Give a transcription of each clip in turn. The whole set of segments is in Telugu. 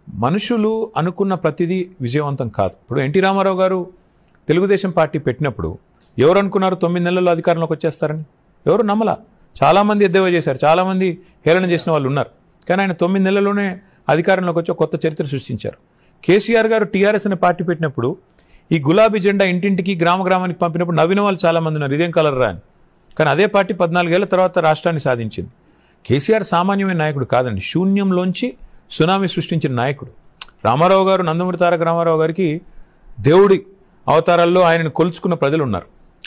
మనుషులు అనుకున్న ప్రతిదీ విజయవంతం కాదు. ఇప్పుడు ఎన్టీ రామారావు గారు తెలుగుదేశం పార్టీ పెట్టినప్పుడు ఎవరు అనుకున్నారు 9 నెలల్లో అధికారంలోకి వచ్చేస్తారని? ఎవరు నమ్మలా. చాలామంది ఎద్దేవా చేశారు, చాలామంది హేళన చేసిన వాళ్ళు ఉన్నారు. కానీ ఆయన 9 నెలల్లోనే అధికారంలోకి వచ్చి కొత్త చరిత్ర సృష్టించారు. కేసీఆర్ గారు టీఆర్ఎస్ అనే పార్టీ పెట్టినప్పుడు ఈ గులాబీ జెండా ఇంటింటికి గ్రామానికి పంపినప్పుడు నవ్విన వాళ్ళు చాలామంది ఉన్నారు, ఇదేం కలర్ రా అని. కానీ అదే పార్టీ 14 ఏళ్ల తర్వాత రాష్ట్రాన్ని సాధించింది. కేసీఆర్ సామాన్యమైన నాయకుడు కాదండి, శూన్యంలోంచి సునామీ సృష్టించిన నాయకుడు. రామారావు గారు, నందమూరి తారక రామారావు గారికి దేవుడి అవతారాల్లో ఆయనను కొలుచుకున్న ప్రజలు ఉన్నారు.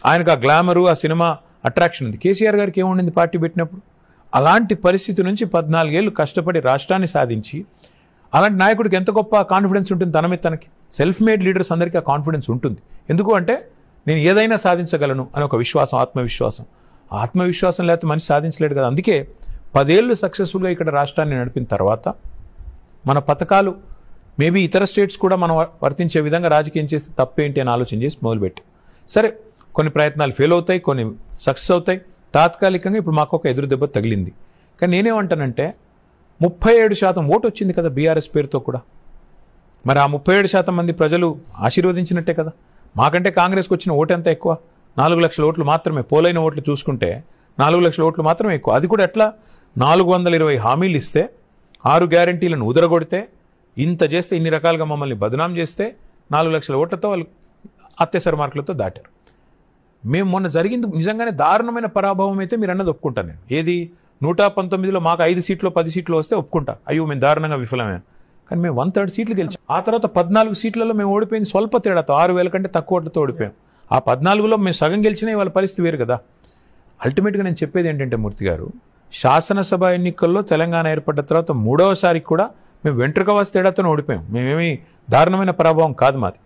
ఆయనకు ఆ గ్లామరు, ఆ సినిమా అట్రాక్షన్ ఉంది. కేసీఆర్ గారికి ఏముండింది పార్టీ పెట్టినప్పుడు? అలాంటి పరిస్థితి నుంచి 14 ఏళ్ళు కష్టపడి రాష్ట్రాన్ని సాధించి, అలాంటి నాయకుడికి ఎంత గొప్ప కాన్ఫిడెన్స్ ఉంటుంది తన మీద తనకి. సెల్ఫ్ మేడ్ లీడర్స్ అందరికీ ఆ కాన్ఫిడెన్స్ ఉంటుంది. ఎందుకు అంటే నేను ఏదైనా సాధించగలను అని ఒక విశ్వాసం, ఆత్మవిశ్వాసం. ఆత్మవిశ్వాసం లేకపోతే మనిషి సాధించలేడు కదా. అందుకే 10 ఏళ్ళు సక్సెస్ఫుల్గా ఇక్కడ రాష్ట్రాన్ని నడిపిన తర్వాత మన పథకాలు మేబీ ఇతర స్టేట్స్ కూడా మనం వర్తించే విధంగా రాజకీయం చేస్తే తప్పేంటి అని ఆలోచన చేసి మొదలుపెట్టి, సరే కొన్ని ప్రయత్నాలు ఫెయిల్ అవుతాయి, కొన్ని సక్సెస్ అవుతాయి. తాత్కాలికంగా ఇప్పుడు మాకు ఒక ఎదురు దెబ్బ తగిలింది. కానీ నేనేమంటానంటే 37% ఓటు వచ్చింది కదా బీఆర్ఎస్ పేరుతో కూడా. మరి ఆ 37% మంది ప్రజలు ఆశీర్వదించినట్టే కదా. మాకంటే కాంగ్రెస్కి వచ్చిన ఓటు ఎంత ఎక్కువ? 4 లక్షల ఓట్లు మాత్రమే. పోలైన ఓట్లు చూసుకుంటే 4 లక్షల ఓట్లు మాత్రమే ఎక్కువ. అది కూడా ఎట్లా? 420 హామీలు ఇస్తే, 6 గ్యారంటీలను ఉదరగొడితే, ఇంత చేస్తే, ఇన్ని రకాలుగా మమ్మల్ని బదనాం చేస్తే 4 లక్షల ఓట్లతో వాళ్ళు అత్యవసర మార్కులతో దాటారు. మేము మొన్న జరిగింది నిజంగానే దారుణమైన పరాభవం అయితే మీరు అన్నది ఒప్పుకుంటాను నేను. ఏది 119లో మాకు 5 సీట్లు 10 సీట్లు వస్తే ఒప్పుకుంటా, అయ్యో మేము దారుణంగా విఫలమే. కానీ మేము 1/3 సీట్లు గెలిచాం. ఆ తర్వాత 14 సీట్లలో మేము ఓడిపోయింది స్వల్ప తేడాతో, 6,000 కంటే తక్కువ ఓట్లతో ఓడిపోయాం. ఆ 14లో మేము సగం గెలిచినా వాళ్ళ పరిస్థితి వేరు కదా. అల్టిమేట్గా నేను చెప్పేది ఏంటంటే మూర్తి గారు, శాసనసభ ఎన్నికల్లో తెలంగాణ ఏర్పడ్డ తర్వాత 3వసారికి కూడా మేము వెంట్రుక వాసి తేడాతో ఓడిపోయాం. మేమేమి దారుణమైన పరాభవం కాదు మాది.